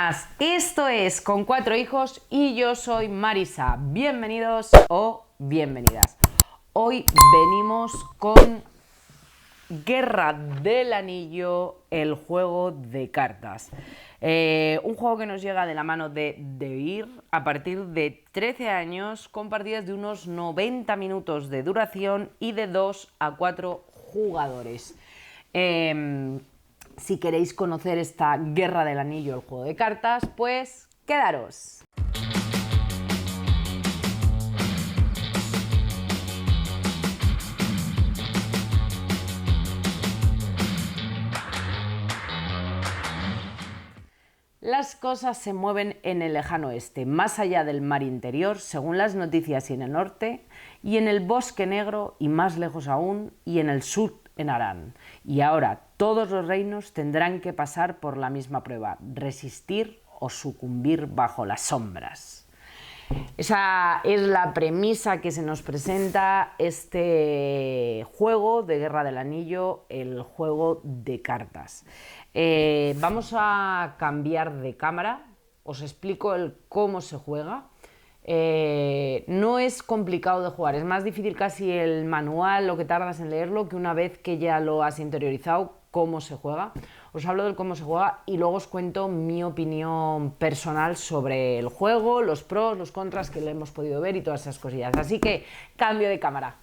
buenas, esto es Con Cuatro Hijos y yo soy Marisa. Bienvenidos o bienvenidas. Hoy venimos con Guerra del Anillo, el juego de cartas. Un juego que nos llega de la mano de Devir a partir de 13 años, con partidas de unos 90 minutos de duración y de 2 a 4 jugadores. Si queréis conocer esta Guerra del Anillo, el juego de cartas, pues quedaros. Las cosas se mueven en el lejano oeste, más allá del mar interior, según las noticias, y en el norte, y en el bosque negro, y más lejos aún, y en el sur, en Arán. Y ahora todos los reinos tendrán que pasar por la misma prueba: resistir o sucumbir bajo las sombras. Esa es la premisa que se nos presenta este juego de Guerra del Anillo, el juego de cartas. Vamos a cambiar de cámara, os explico cómo se juega. No es complicado de jugar, es más difícil casi el manual, lo que tardas en leerlo, que una vez que ya lo has interiorizado, cómo se juega. Os hablo del cómo se juega y luego os cuento mi opinión personal sobre el juego, los pros, los contras que le hemos podido ver y todas esas cosillas. Así que cambio de cámara.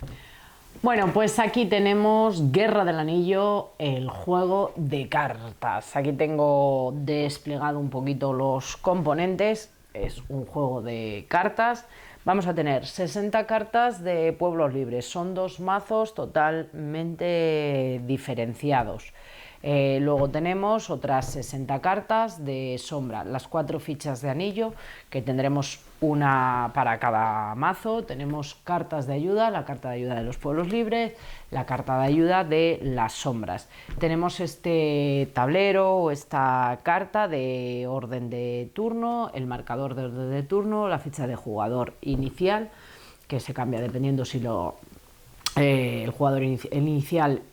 Bueno, pues aquí tenemos Guerra del Anillo, el juego de cartas. Aquí tengo desplegado un poquito los componentes. Es un juego de cartas. Vamos a tener 60 cartas de pueblos libres. Son dos mazos totalmente diferenciados. Luego tenemos otras 60 cartas de sombra, las 4 fichas de anillo, que tendremos una para cada mazo. Tenemos cartas de ayuda, la carta de ayuda de los pueblos libres, la carta de ayuda de las sombras. Tenemos este tablero o esta carta de orden de turno, el marcador de orden de turno, la ficha de jugador inicial, que se cambia dependiendo si el jugador inicial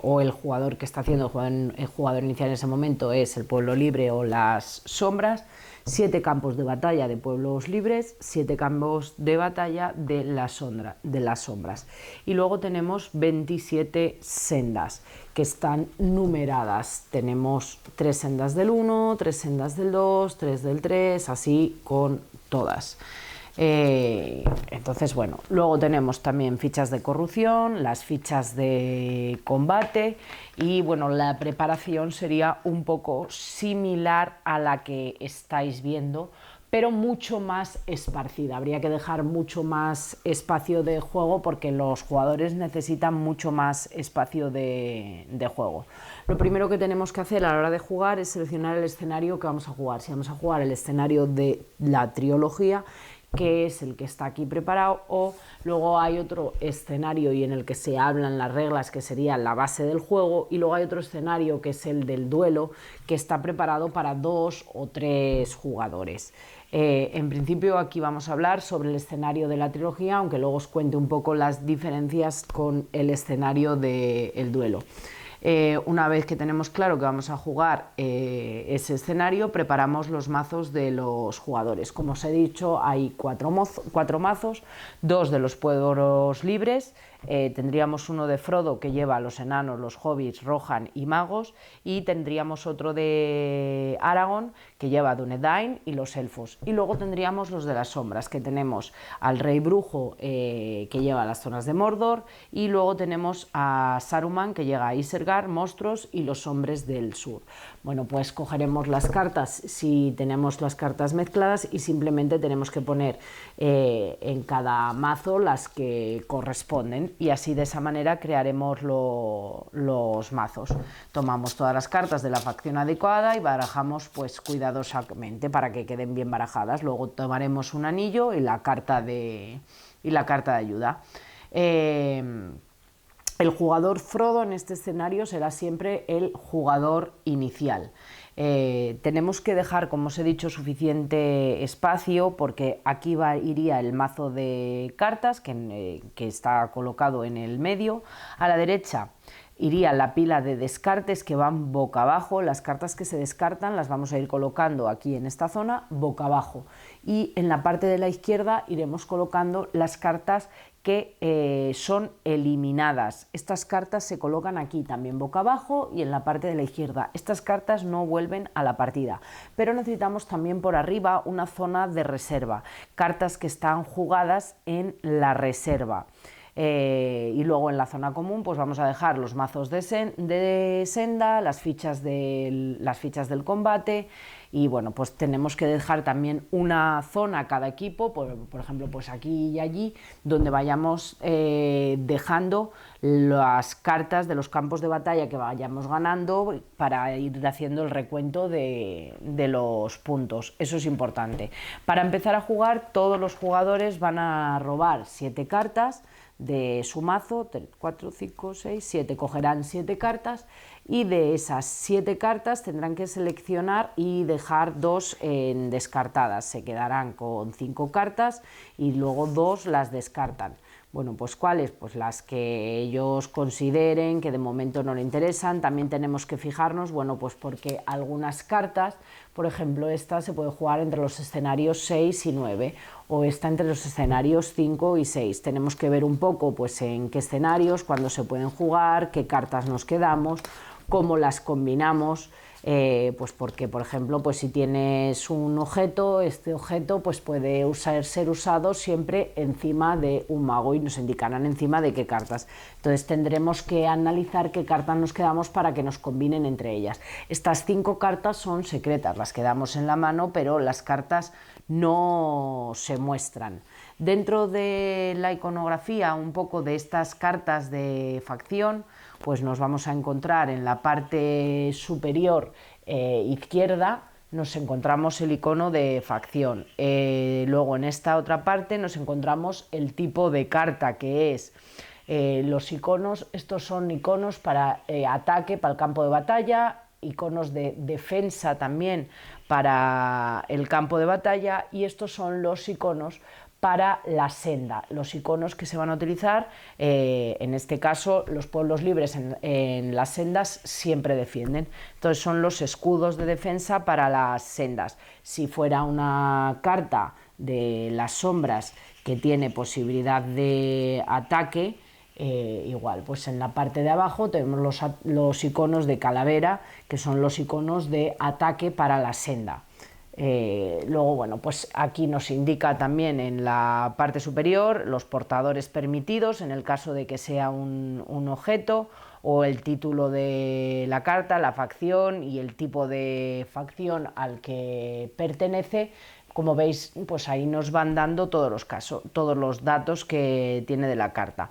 o el jugador que está haciendo el jugador inicial en ese momento es el pueblo libre o las sombras. 7 campos de batalla de pueblos libres, 7 campos de batalla de las sombras. Y luego tenemos 27 sendas que están numeradas. Tenemos 3 sendas del 1, 3 sendas del 2, 3 del 3, así con todas. Entonces, bueno, luego tenemos también fichas de corrupción, las fichas de combate y, bueno, la preparación sería un poco similar a la que estáis viendo, pero mucho más esparcida. Habría que dejar mucho más espacio de juego porque los jugadores necesitan mucho más espacio de juego. Lo primero que tenemos que hacer a la hora de jugar es seleccionar el escenario que vamos a jugar. Si vamos a jugar el escenario de la trilogía, que es el que está aquí preparado, o luego hay otro escenario y en el que se hablan las reglas, que sería la base del juego, y luego hay otro escenario que es el del duelo, que está preparado para 2 o 3 jugadores. En principio aquí vamos a hablar sobre el escenario de la trilogía, aunque luego os cuente un poco las diferencias con el escenario del duelo. Una vez que tenemos claro que vamos a jugar ese escenario, preparamos los mazos de los jugadores. Como os he dicho, hay 4 mazos, 2 de los pueblos libres. Tendríamos uno de Frodo, que lleva a los enanos, los hobbits, Rohan y magos, y tendríamos otro de Aragorn, que lleva a Dúnedain y los elfos. Y luego tendríamos los de las sombras, que tenemos al rey brujo, que lleva a las zonas de Mordor, y luego tenemos a Saruman, que llega a Isengard, monstruos y los hombres del sur. Bueno, pues cogeremos las cartas si tenemos las cartas mezcladas y simplemente tenemos que poner en cada mazo las que corresponden, y así de esa manera crearemos los mazos. Tomamos todas las cartas de la facción adecuada y barajamos pues cuidadosamente para que queden bien barajadas. Luego tomaremos un anillo y la carta de ayuda. El jugador Frodo en este escenario será siempre el jugador inicial. Tenemos que dejar, como os he dicho, suficiente espacio porque aquí iría el mazo de cartas que está colocado en el medio. A la derecha iría la pila de descartes que van boca abajo. Las cartas que se descartan las vamos a ir colocando aquí en esta zona boca abajo, y en la parte de la izquierda iremos colocando las cartas que son eliminadas. Estas cartas se colocan aquí también boca abajo y en la parte de la izquierda. Estas cartas no vuelven a la partida, pero necesitamos también por arriba una zona de reserva, cartas que están jugadas en la reserva. Y luego en la zona común pues vamos a dejar los mazos de senda, las fichas del combate, y bueno, pues tenemos que dejar también una zona a cada equipo, por ejemplo pues aquí y allí, donde vayamos dejando las cartas de los campos de batalla que vayamos ganando para ir haciendo el recuento de los puntos. Eso es importante. Para empezar a jugar, todos los jugadores van a robar 7 cartas de su mazo, 3, 4, 5, 6, 7, cogerán 7 cartas, y de esas 7 cartas tendrán que seleccionar y dejar 2 en descartadas. Se quedarán con 5 cartas y luego 2 las descartan. Bueno, pues ¿cuáles? Pues las que ellos consideren que de momento no le interesan. También tenemos que fijarnos, bueno, pues porque algunas cartas, por ejemplo, esta se puede jugar entre los escenarios 6 y 9, o esta entre los escenarios 5 y 6. Tenemos que ver un poco pues en qué escenarios, cuándo se pueden jugar, qué cartas nos quedamos, cómo las combinamos. Pues porque, por ejemplo, pues si tienes un objeto, este objeto pues puede ser usado siempre encima de un mago, y nos indicarán encima de qué cartas. Entonces tendremos que analizar qué cartas nos quedamos para que nos combinen entre ellas. Estas 5 cartas son secretas, las quedamos en la mano, pero las cartas no se muestran. Dentro de la iconografía un poco de estas cartas de facción, pues nos vamos a encontrar en la parte superior izquierda, nos encontramos el icono de facción. Luego en esta otra parte nos encontramos el tipo de carta, que es los iconos. Estos son iconos para ataque, para el campo de batalla, iconos de defensa también para el campo de batalla, y estos son los iconos para la senda, los iconos que se van a utilizar. En este caso los pueblos libres en las sendas siempre defienden, entonces son los escudos de defensa para las sendas. Si fuera una carta de las sombras que tiene posibilidad de ataque, igual, pues en la parte de abajo tenemos los iconos de calavera, que son los iconos de ataque para la senda. Luego, bueno, pues aquí nos indica también en la parte superior los portadores permitidos en el caso de que sea un objeto, o el título de la carta, la facción y el tipo de facción al que pertenece. Como veis, pues ahí nos van dando todos los datos que tiene de la carta.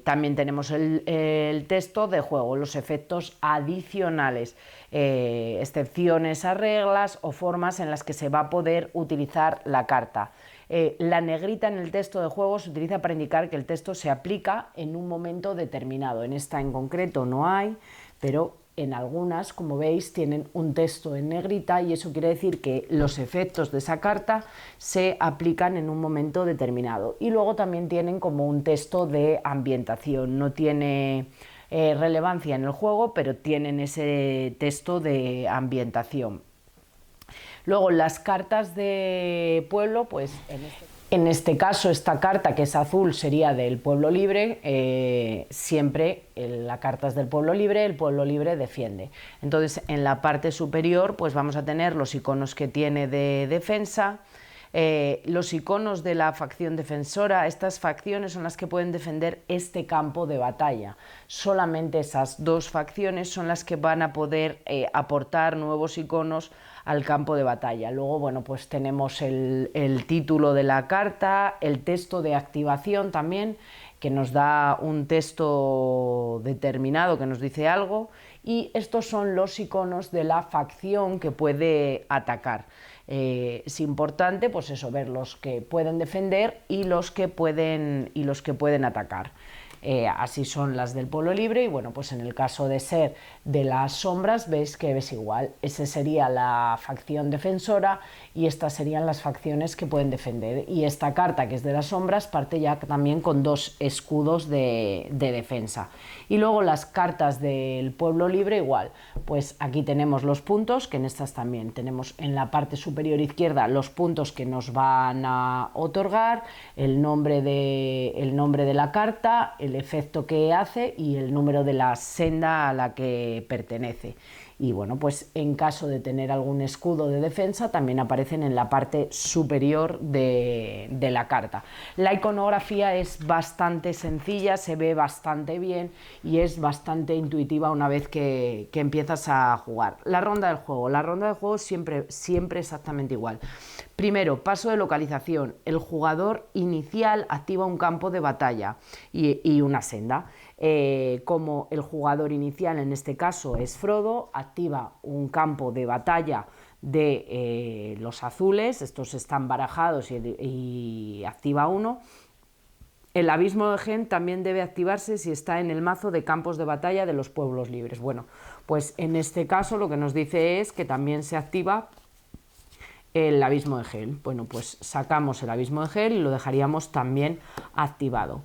También tenemos el texto de juego, los efectos adicionales, excepciones a reglas o formas en las que se va a poder utilizar la carta. La negrita en el texto de juego se utiliza para indicar que el texto se aplica en un momento determinado. En esta en concreto no hay, pero en algunas, como veis, tienen un texto en negrita, y eso quiere decir que los efectos de esa carta se aplican en un momento determinado. Y luego también tienen como un texto de ambientación, no tiene relevancia en el juego, pero tienen ese texto de ambientación. Luego las cartas de pueblo, pues en este caso esta carta, que es azul, sería del pueblo libre. Siempre la carta es del pueblo libre, el pueblo libre defiende. Entonces en la parte superior pues vamos a tener los iconos que tiene de defensa, los iconos de la facción defensora. Estas facciones son las que pueden defender este campo de batalla. Solamente esas dos facciones son las que van a poder aportar nuevos iconos al campo de batalla. Luego, bueno, pues tenemos el título de la carta, el texto de activación también, que nos da un texto determinado que nos dice algo, y estos son los iconos de la facción que puede atacar. Es importante, pues eso, ver los que pueden defender y los que pueden atacar. Así son las del pueblo libre y bueno, pues en el caso de ser de las sombras veis que es igual. Esa sería la facción defensora y estas serían las facciones que pueden defender. Y esta carta, que es de las sombras, parte ya también con 2 escudos de defensa. Y luego las cartas del pueblo libre igual. Pues aquí tenemos los puntos, que en estas también tenemos en la parte superior izquierda los puntos que nos van a otorgar, el nombre de la carta, el efecto que hace y el número de la senda a la que pertenece. Y bueno, pues en caso de tener algún escudo de defensa también aparecen en la parte superior de la carta. La iconografía es bastante sencilla, se ve bastante bien y es bastante intuitiva una vez que empiezas a jugar. La ronda del juego siempre exactamente igual. Primero, paso de localización. El jugador inicial activa un campo de batalla y una senda. Como el jugador inicial, en este caso es Frodo, activa un campo de batalla de los azules, estos están barajados y activa uno. El abismo de Helm también debe activarse si está en el mazo de campos de batalla de los pueblos libres. Bueno, pues en este caso lo que nos dice es que también se activa el abismo de Helm. Bueno, pues sacamos el abismo de Helm y lo dejaríamos también activado.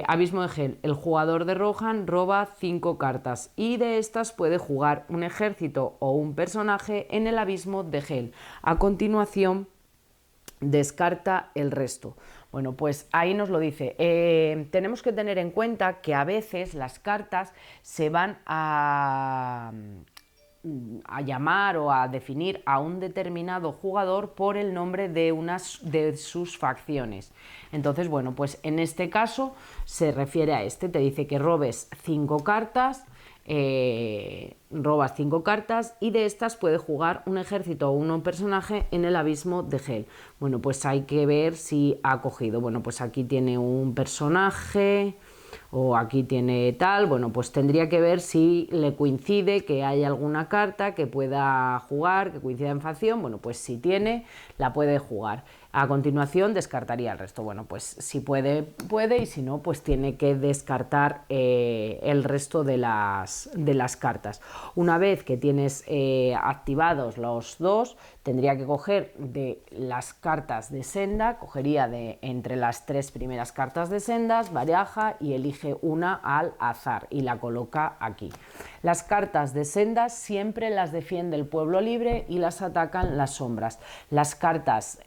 Abismo de Helm, el jugador de Rohan roba 5 cartas y de estas puede jugar un ejército o un personaje en el abismo de Helm. A continuación descarta el resto. Bueno, pues ahí nos lo dice. Tenemos que tener en cuenta que a veces las cartas se van a llamar o a definir a un determinado jugador por el nombre de de sus facciones. Entonces, bueno, pues en este caso se refiere a te dice que robes 5 cartas, robas 5 cartas y de estas puede jugar un ejército o un personaje en el abismo de Helm. Bueno, pues hay que ver si ha cogido. Bueno, pues aquí tiene un personaje o aquí tiene tal. Bueno, pues tendría que ver si le coincide que hay alguna carta que pueda jugar, que coincida en facción. Bueno, pues si tiene, la puede jugar. A continuación descartaría el resto. Bueno, pues si puede, y si no, pues tiene que descartar el resto de las cartas. Una vez que tienes activados los 2, tendría que coger de las cartas de senda, cogería de entre las 3 primeras cartas de sendas, baraja y elige una al azar y la coloca aquí. Las cartas de sendas siempre las defiende el pueblo libre y las atacan las sombras. Las cartas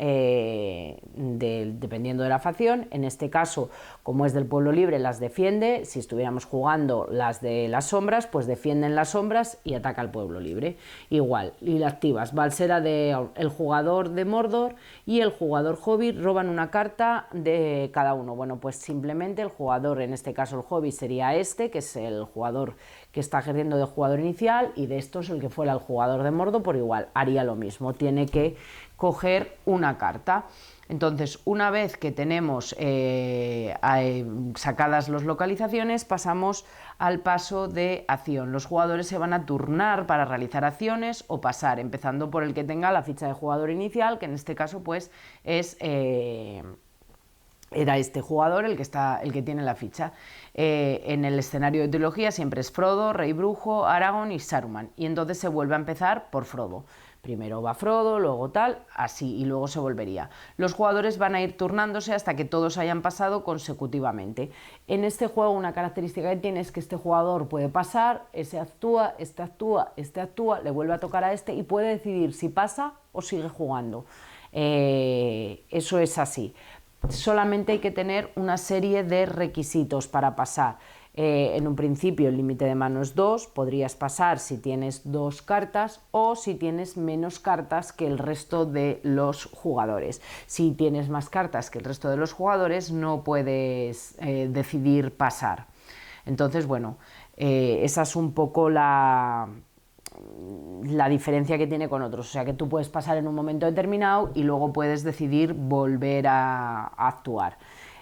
dependiendo de la facción, en este caso como es del pueblo libre las defiende. Si estuviéramos jugando las de las sombras, pues defienden las sombras y ataca al pueblo libre igual, y la activas. Balsera el jugador de Mordor y el jugador Hobbit roban una carta de cada uno. Bueno, pues simplemente el jugador, en este caso el Hobbit sería que es el jugador que está ejerciendo de jugador inicial, y de estos el que fuera el jugador de Mordor por igual haría lo mismo, tiene que coger una carta. Entonces, una vez que tenemos sacadas las localizaciones, pasamos al paso de acción. Los jugadores se van a turnar para realizar acciones o pasar, empezando por el que tenga la ficha de jugador inicial, que en este caso pues es era este jugador el que tiene la ficha. En el escenario de trilogía siempre es Frodo, Rey Brujo, Aragorn y Saruman, y entonces se vuelve a empezar por Frodo. Primero va Frodo, luego tal, así, y luego se volvería. Los jugadores van a ir turnándose hasta que todos hayan pasado consecutivamente. En este juego una característica que tiene es que este jugador puede pasar, ese actúa, este actúa, este actúa, le vuelve a tocar a y puede decidir si pasa o sigue jugando. Eso es así. Solamente hay que tener una serie de requisitos para pasar. En un principio el límite de mano es 2, podrías pasar si tienes 2 cartas o si tienes menos cartas que el resto de los jugadores. Si tienes más cartas que el resto de los jugadores no puedes decidir pasar. Entonces, bueno, esa es un poco la diferencia que tiene con otros, o sea que tú puedes pasar en un momento determinado y luego puedes decidir volver a actuar.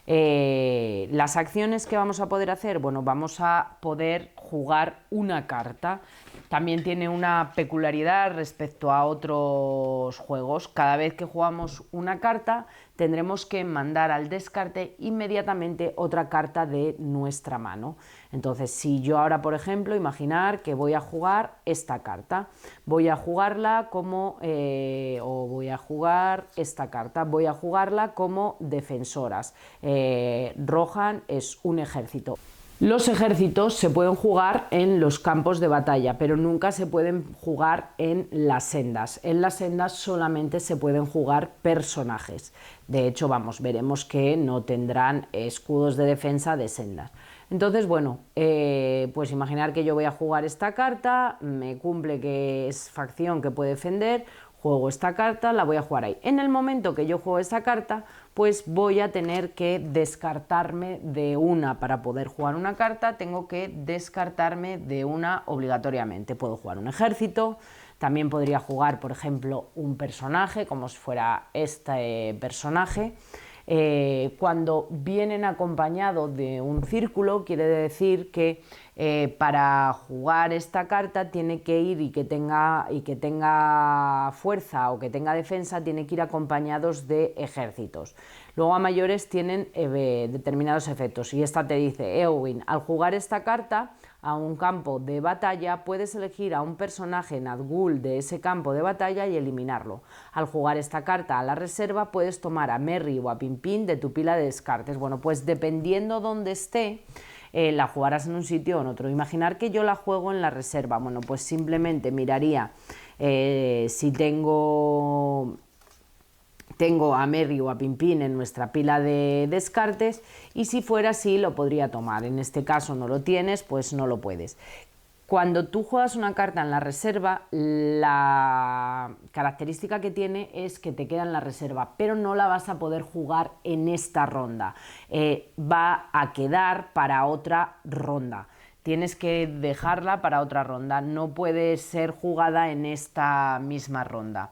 Las acciones que vamos a poder hacer, bueno, vamos a poder jugar una carta. También tiene una peculiaridad respecto a otros juegos. Cada vez que jugamos una carta tendremos que mandar al descarte inmediatamente otra carta de nuestra mano. Entonces, si yo ahora, por ejemplo, imaginar que voy a jugar esta carta, voy a jugarla como, voy a jugar esta carta, voy a jugarla como defensoras. Rohan es un ejército. Los ejércitos se pueden jugar en los campos de batalla, pero nunca se pueden jugar en las sendas. En las sendas solamente se pueden jugar personajes. De hecho, veremos que no tendrán escudos de defensa de sendas. Entonces, bueno, pues imaginar que yo voy a jugar esta carta, me cumple que es facción que puede defender, juego esta carta, la voy a jugar ahí. En el momento que yo juego esta carta, pues voy a tener que descartarme de una. Para poder jugar una carta tengo que descartarme de una obligatoriamente. Puedo jugar un ejército, también podría jugar, por ejemplo, un personaje, como si fuera este personaje. Cuando vienen acompañados de un círculo, quiere decir que para jugar esta carta tiene que ir y que tenga fuerza o que tenga defensa, tiene que ir acompañados de ejércitos. Luego a mayores tienen determinados efectos y esta te dice: Eowyn, al jugar esta carta a un campo de batalla, puedes elegir a un personaje Nazgûl de ese campo de batalla y eliminarlo. Al jugar esta carta a la reserva, puedes tomar a Merry o a Pippin de tu pila de descartes. Bueno, pues dependiendo dónde esté, la jugarás en un sitio o en otro. Imaginar que yo la juego en la reserva. Bueno, pues simplemente miraría si tengo a Merry o a Pippin en nuestra pila de descartes, y si fuera así lo podría tomar. En este caso no lo tienes, pues no lo puedes. Cuando tú juegas una carta en la reserva, la característica que tiene es que te queda en la reserva, pero no la vas a poder jugar en esta ronda. Va a quedar para otra ronda. Tienes que dejarla para otra ronda, no puede ser jugada en esta misma ronda.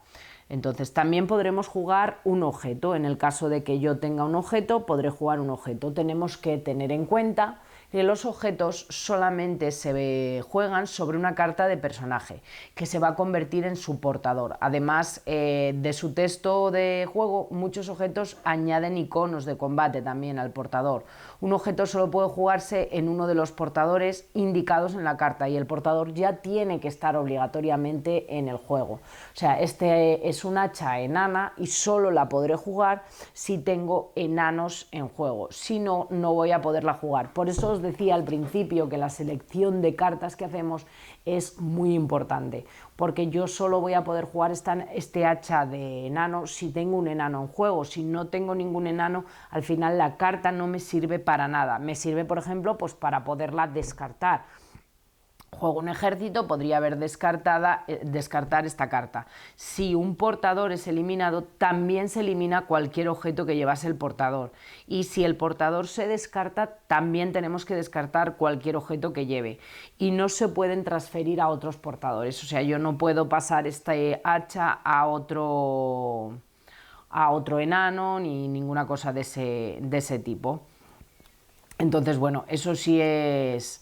Entonces también podremos jugar un objeto. En el caso de que yo tenga un objeto, podré jugar un objeto. Tenemos que tener en cuenta que los objetos solamente se juegan sobre una carta de personaje, que se va a convertir en su portador. Además de su texto de juego, muchos objetos añaden iconos de combate también al portador. Un objeto solo puede jugarse en uno de los portadores indicados en la carta y el portador ya tiene que estar obligatoriamente en el juego. O sea, este es un hacha enana y solo la podré jugar si tengo enanos en juego. Si no, no voy a poderla jugar. Por eso os decía al principio que la selección de cartas que hacemos es muy importante, porque yo solo voy a poder jugar este hacha de enano si tengo un enano en juego. Si no tengo ningún enano, al final la carta no me sirve para nada. Me sirve, por ejemplo, pues para poderla descartar. Juego un ejército, podría haber descartar esta carta. Si un portador es eliminado, también se elimina cualquier objeto que llevase el portador. Y si el portador se descarta, también tenemos que descartar cualquier objeto que lleve. Y no se pueden transferir a otros portadores. O sea, yo no puedo pasar este hacha a otro enano ni ninguna cosa de ese tipo. Entonces, bueno, eso sí es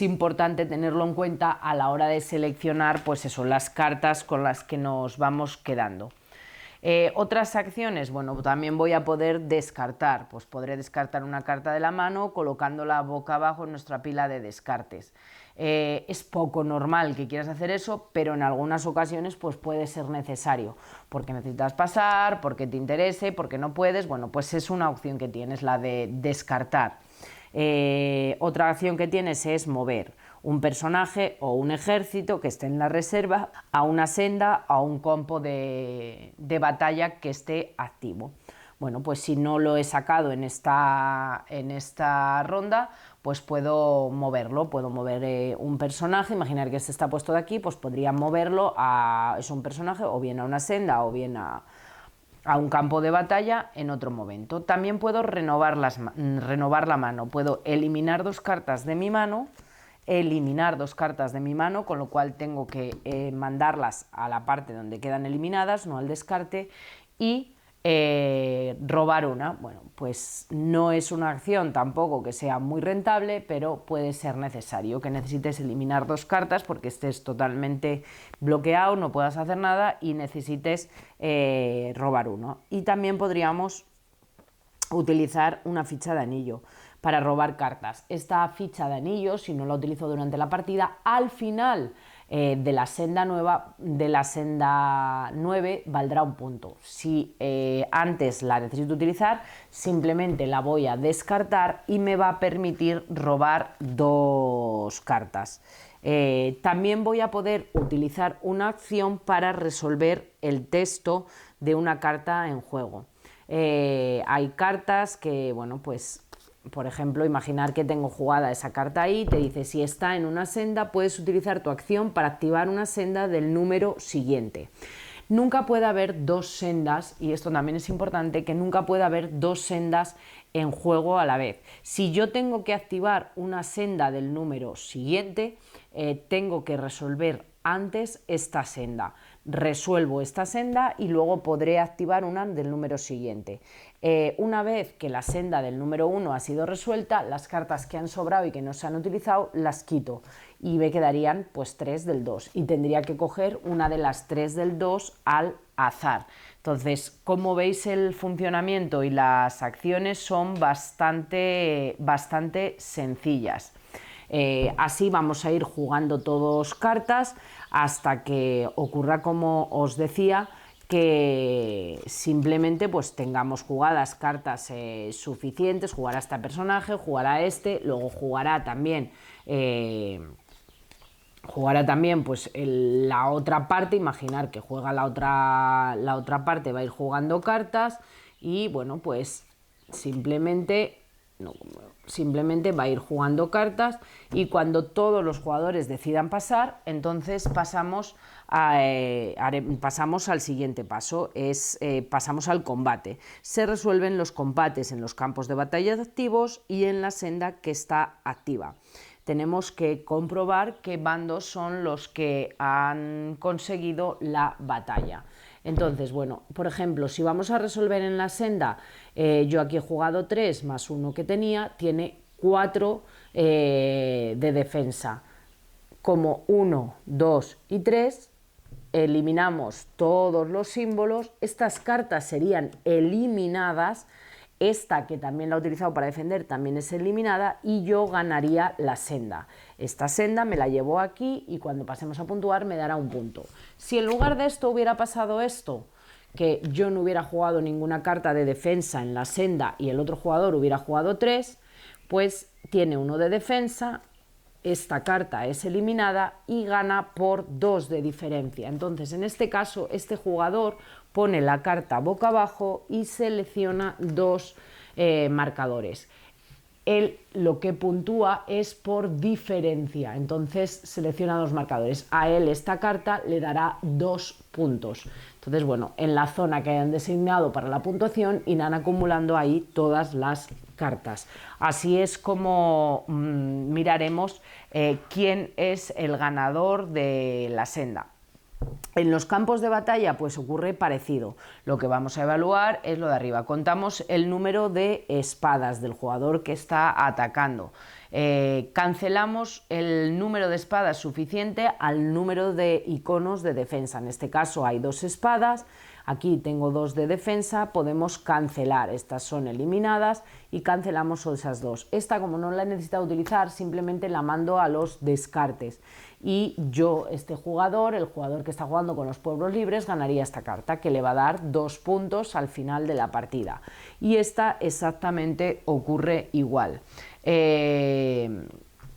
importante tenerlo en cuenta a la hora de seleccionar, pues eso, las cartas con las que nos vamos quedando. Otras acciones, bueno, también voy a poder descartar, pues podré descartar una carta de la mano colocándola boca abajo en nuestra pila de descartes. Es poco normal que quieras hacer eso, pero en algunas ocasiones pues puede ser necesario, porque necesitas pasar, porque te interese, porque no puedes. Bueno, pues es una opción que tienes, la de descartar. Otra acción que tienes es mover un personaje o un ejército que esté en la reserva a una senda, a un campo de batalla que esté activo. Bueno, pues si no lo he sacado en esta ronda, pues puedo moverlo, puedo mover un personaje. Imaginar que este está puesto de aquí, pues podría moverlo es un personaje o bien a una senda o bien a un campo de batalla en otro momento. También puedo renovar la mano, puedo eliminar dos cartas de mi mano, con lo cual tengo que mandarlas a la parte donde quedan eliminadas, no al descarte, y robar una, bueno, pues no es una acción tampoco que sea muy rentable, pero puede ser necesario, que necesites eliminar 2 cartas porque estés totalmente bloqueado, no puedas hacer nada y necesites robar uno. Y también podríamos utilizar una ficha de anillo para robar cartas. Esta ficha de anillo, si no la utilizo durante la partida, al final de la senda 9 valdrá un punto. Si antes la necesito utilizar, simplemente la voy a descartar y me va a permitir robar 2 cartas. También voy a poder utilizar una acción para resolver el texto de una carta en juego. Hay cartas que, bueno, pues por ejemplo, imaginar que tengo jugada esa carta ahí, te dice si está en una senda puedes utilizar tu acción para activar una senda del número siguiente. Nunca puede haber 2 sendas, y esto también es importante, que nunca puede haber 2 sendas en juego a la vez. Si yo tengo que activar una senda del número siguiente, tengo que resolver antes esta senda. Resuelvo esta senda y luego podré activar una del número siguiente. Una vez que la senda del número 1 ha sido resuelta, las cartas que han sobrado y que no se han utilizado las quito y me quedarían pues 3 del 2 y tendría que coger una de las 3 del 2 al azar. Entonces, como veis, el funcionamiento y las acciones son bastante sencillas. Así vamos a ir jugando todos cartas hasta que ocurra, como os decía, que simplemente pues tengamos jugadas cartas suficientes, jugará este personaje, jugará este, luego jugará también pues la otra parte. Imaginar que juega la otra parte, va a ir jugando cartas y bueno, pues simplemente va a ir jugando cartas y cuando todos los jugadores decidan pasar, entonces pasamos al siguiente paso, pasamos al combate. Se resuelven los combates en los campos de batalla activos y en la senda que está activa. Tenemos que comprobar qué bandos son los que han conseguido la batalla. Entonces, bueno, por ejemplo, si vamos a resolver en la senda, yo aquí he jugado 3 más 1 que tenía, tiene 4 de defensa. Como 1, 2 y 3, eliminamos todos los símbolos, estas cartas serían eliminadas. Esta, que también la he utilizado para defender, también es eliminada y yo ganaría la senda. Esta senda me la llevo aquí y cuando pasemos a puntuar me dará un punto. Si en lugar de esto hubiera pasado esto, que yo no hubiera jugado ninguna carta de defensa en la senda y el otro jugador hubiera jugado 3, pues tiene 1 de defensa, esta carta es eliminada y gana por 2 de diferencia. Entonces, en este caso, este jugador pone la carta boca abajo y selecciona 2 marcadores. Él lo que puntúa es por diferencia, entonces selecciona 2 marcadores. A él esta carta le dará 2 puntos. Entonces, bueno, en la zona que hayan designado para la puntuación irán acumulando ahí todas las cartas. Así es como miraremos quién es el ganador de la senda. En los campos de batalla pues ocurre parecido. Lo que vamos a evaluar es lo de arriba. Contamos el número de espadas del jugador que está atacando. Cancelamos el número de espadas suficiente al número de iconos de defensa. En este caso hay 2 espadas. Aquí tengo 2 de defensa, podemos cancelar, estas son eliminadas y cancelamos esas 2. Esta, como no la he necesitado utilizar, simplemente la mando a los descartes y yo, este jugador, el jugador que está jugando con los pueblos libres, ganaría esta carta que le va a dar 2 puntos al final de la partida. Y esta exactamente ocurre igual.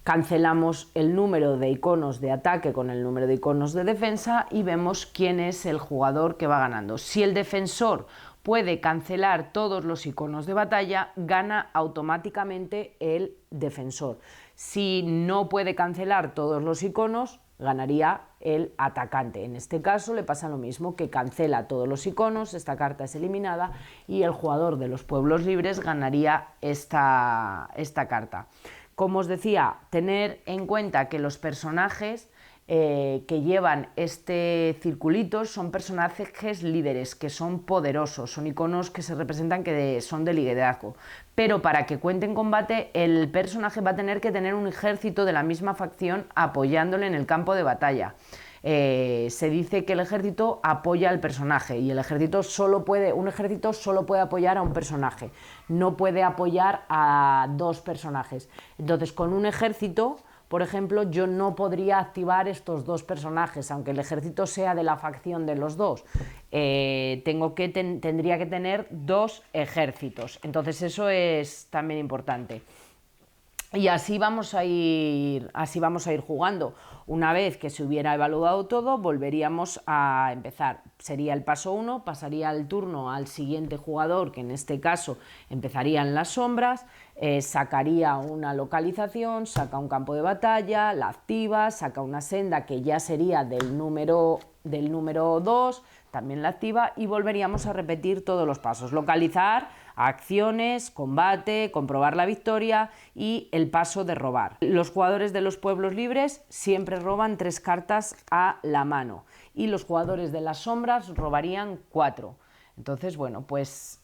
Cancelamos el número de iconos de ataque con el número de iconos de defensa y vemos quién es el jugador que va ganando. Si el defensor puede cancelar todos los iconos de batalla, gana automáticamente el defensor. Si no puede cancelar todos los iconos, ganaría el atacante. En este caso le pasa lo mismo, que cancela todos los iconos, esta carta es eliminada y el jugador de los pueblos libres ganaría esta carta. Como os decía, tener en cuenta que los personajes que llevan este circulito son personajes líderes, que son poderosos, son iconos que se representan que son de liderazgo. Pero para que cuente en combate, el personaje va a tener que tener un ejército de la misma facción apoyándole en el campo de batalla. Se dice que el ejército apoya al personaje y un ejército solo puede apoyar a un personaje, no puede apoyar a dos personajes. Entonces, con un ejército, por ejemplo, yo no podría activar estos dos personajes, aunque el ejército sea de la facción de los dos. Tendría que tener dos ejércitos. Entonces eso es también importante. Y así vamos a ir jugando. Una vez que se hubiera evaluado todo, volveríamos a empezar. Sería el paso 1, pasaría el turno al siguiente jugador, que en este caso empezarían las sombras, sacaría una localización, saca un campo de batalla, la activa, saca una senda que ya sería del número 2, también la activa, y volveríamos a repetir todos los pasos. Localizar, acciones, combate, comprobar la victoria y el paso de robar. Los jugadores de los pueblos libres siempre roban 3 cartas a la mano y los jugadores de las sombras robarían 4. Entonces, bueno, pues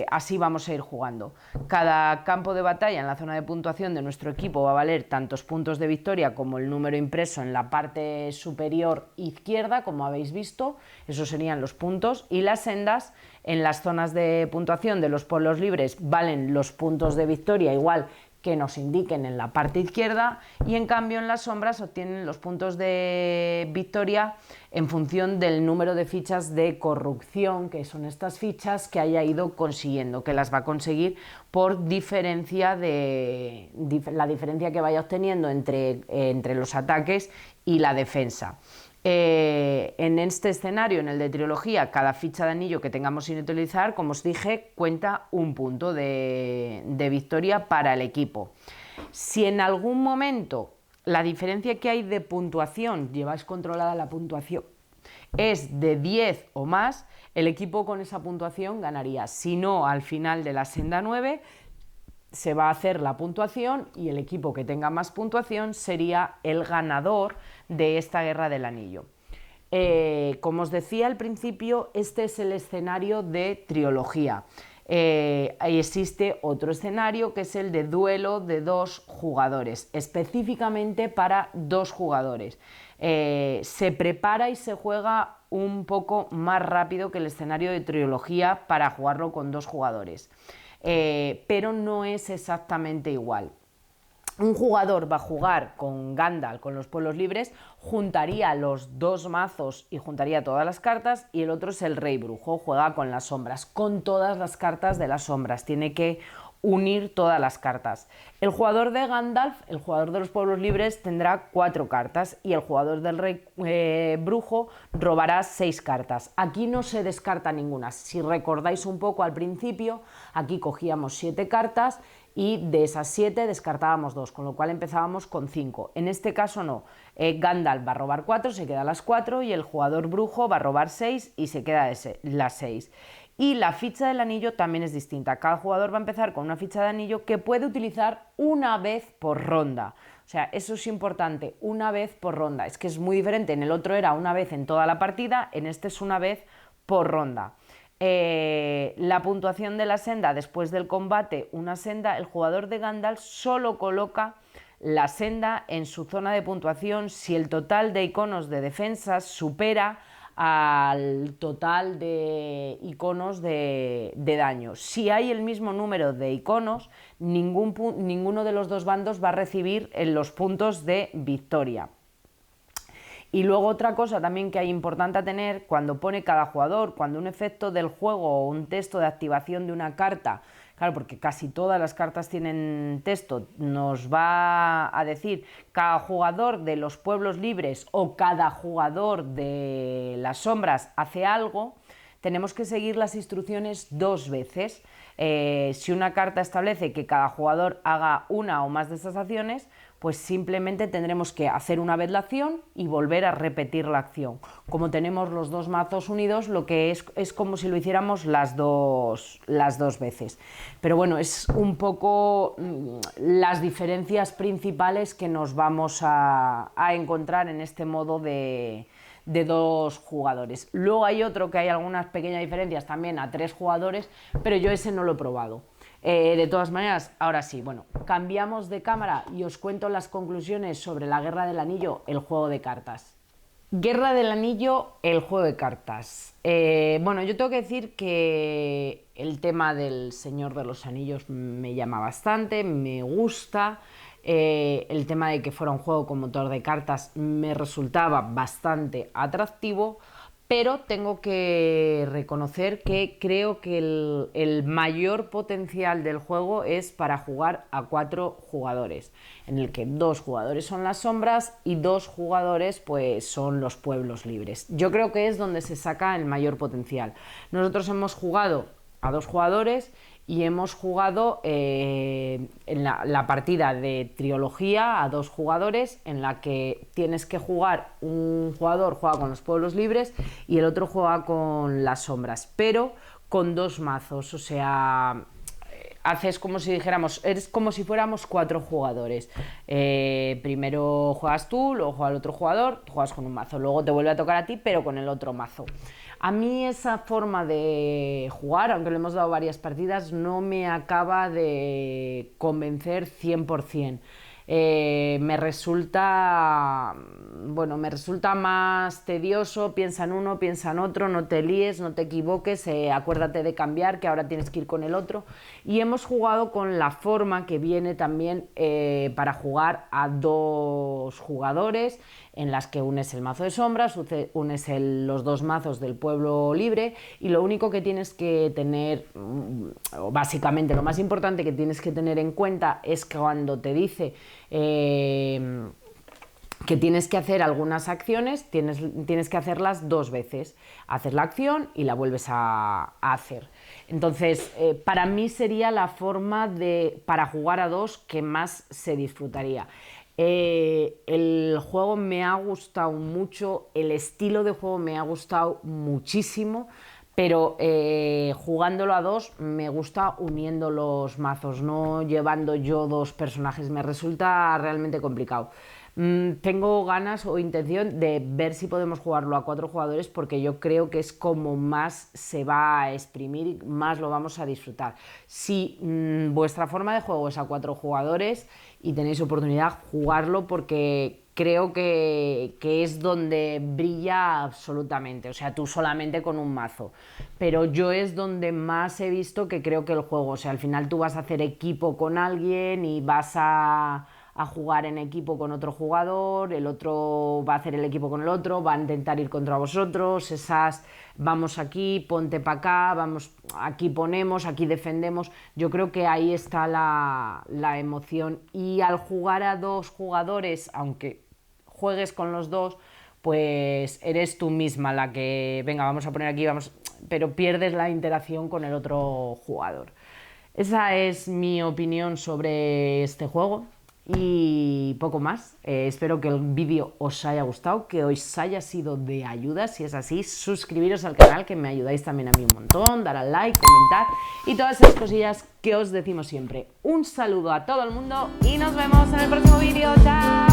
así vamos a ir jugando. Cada campo de batalla en la zona de puntuación de nuestro equipo va a valer tantos puntos de victoria como el número impreso en la parte superior izquierda, como habéis visto. Esos serían los puntos, y las sendas en las zonas de puntuación de los pueblos libres valen los puntos de victoria igual que nos indiquen en la parte izquierda, y en cambio en las sombras obtienen los puntos de victoria en función del número de fichas de corrupción, que son estas fichas que haya ido consiguiendo, que las va a conseguir por diferencia la diferencia que vaya obteniendo entre los ataques y la defensa. En este escenario, en el de trilogía, cada ficha de anillo que tengamos sin utilizar, como os dije, cuenta un punto de victoria para el equipo. Si en algún momento la diferencia que hay de puntuación, lleváis controlada la puntuación, es de 10 o más, el equipo con esa puntuación ganaría. Si no, al final de la senda 9 se va a hacer la puntuación y el equipo que tenga más puntuación sería el ganador de esta guerra del anillo. Como os decía al principio, este es el escenario de trilogía. Ahí existe otro escenario que es el de duelo de 2 jugadores, específicamente para 2 jugadores. Se prepara y se juega un poco más rápido que el escenario de trilogía para jugarlo con 2 jugadores. Pero no es exactamente igual. Un jugador va a jugar con Gandalf, con los pueblos libres, juntaría los 2 mazos y juntaría todas las cartas, y el otro es el rey brujo, juega con las sombras, con todas las cartas de las sombras, tiene que unir todas las cartas. El jugador de Gandalf, el jugador de los pueblos libres, tendrá 4 cartas y el jugador del rey brujo robará 6 cartas. Aquí no se descarta ninguna. Si recordáis un poco al principio, aquí cogíamos 7 cartas y de esas 7 descartábamos 2, con lo cual empezábamos con 5. En este caso no. Gandalf va a robar 4, se queda las 4, y el jugador brujo va a robar 6 y se queda las 6. Y la ficha del anillo también es distinta. Cada jugador va a empezar con una ficha de anillo que puede utilizar una vez por ronda. O sea, eso es importante, una vez por ronda. Es que es muy diferente. En el otro era una vez en toda la partida, en este es una vez por ronda. La puntuación de la senda después del combate, una senda, el jugador de Gandalf solo coloca la senda en su zona de puntuación si el total de iconos de defensas supera al total de iconos de daño. Si hay el mismo número de iconos, ninguno de los 2 bandos va a recibir los puntos de victoria. Y luego otra cosa también que hay importante a tener, cuando pone cada jugador, cuando un efecto del juego o un texto de activación de una carta, claro, porque casi todas las cartas tienen texto, nos va a decir cada jugador de los pueblos libres o cada jugador de las sombras hace algo, tenemos que seguir las instrucciones 2 veces. Si una carta establece que cada jugador haga una o más de estas acciones, pues simplemente tendremos que hacer una vez la acción y volver a repetir la acción. Como tenemos los dos mazos unidos, lo que es como si lo hiciéramos las dos veces. Pero bueno, es un poco las diferencias principales que nos vamos a encontrar en este modo de 2 jugadores. Luego hay otro que hay algunas pequeñas diferencias también a 3 jugadores, pero yo ese no lo he probado. De todas maneras, ahora sí, bueno, cambiamos de cámara y os cuento las conclusiones sobre la Guerra del Anillo, el juego de cartas. Guerra del Anillo, el juego de cartas. Bueno, yo tengo que decir que el tema del Señor de los Anillos me llama bastante, me gusta. El tema de que fuera un juego con motor de cartas me resultaba bastante atractivo, pero tengo que reconocer que creo que el mayor potencial del juego es para jugar a 4 jugadores, en el que 2 jugadores son las sombras y 2 jugadores pues son los pueblos libres. Yo creo que es donde se saca el mayor potencial. Nosotros hemos jugado a 2 jugadores y hemos jugado en la partida de trilogía a 2 jugadores, en la que tienes que jugar, un jugador juega con los pueblos libres y el otro juega con las sombras, pero con 2 mazos, o sea, haces como si dijéramos, es como si fuéramos 4 jugadores. Primero juegas tú, luego juega el otro jugador, tú juegas con un mazo, luego te vuelve a tocar a ti, pero con el otro mazo. A mí esa forma de jugar, aunque le hemos dado varias partidas, no me acaba de convencer 100%. Me resulta más tedioso, piensa en uno, piensa en otro, no te líes, no te equivoques, acuérdate de cambiar, que ahora tienes que ir con el otro. Y hemos jugado con la forma que viene también para jugar a 2 jugadores, en las que unes el mazo de sombras, unes los 2 mazos del pueblo libre, y lo único que tienes que tener, básicamente lo más importante que tienes que tener en cuenta, es que cuando te dice que tienes que hacer algunas acciones, tienes que hacerlas 2 veces. Hacer la acción y la vuelves a hacer. Entonces, para mí sería la forma para jugar a 2 que más se disfrutaría. El juego me ha gustado mucho, el estilo de juego me ha gustado muchísimo, pero jugándolo a 2 me gusta uniendo los mazos, no llevando yo 2 personajes, me resulta realmente complicado. Tengo ganas o intención de ver si podemos jugarlo a 4 jugadores, porque yo creo que es como más se va a exprimir y más lo vamos a disfrutar. Si vuestra forma de juego es a 4 jugadores y tenéis oportunidad, jugarlo, porque creo que es donde brilla absolutamente, o sea, tú solamente con un mazo, pero yo es donde más he visto que creo que el juego, o sea, al final tú vas a hacer equipo con alguien y vas a jugar en equipo con otro jugador, el otro va a hacer el equipo con el otro, va a intentar ir contra vosotros, vamos aquí, ponte para acá, vamos, aquí ponemos, aquí defendemos. Yo creo que ahí está la emoción, y al jugar a 2 jugadores, aunque juegues con los 2, pues eres tú misma la que, venga, vamos a poner aquí, pero pierdes la interacción con el otro jugador. Esa es mi opinión sobre este juego. Y poco más. Espero que el vídeo os haya gustado, que os haya sido de ayuda. Si es así, suscribiros al canal, que me ayudáis también a mí un montón, dar al like, comentar y todas esas cosillas que os decimos siempre. Un saludo a todo el mundo y nos vemos en el próximo vídeo. ¡Chao!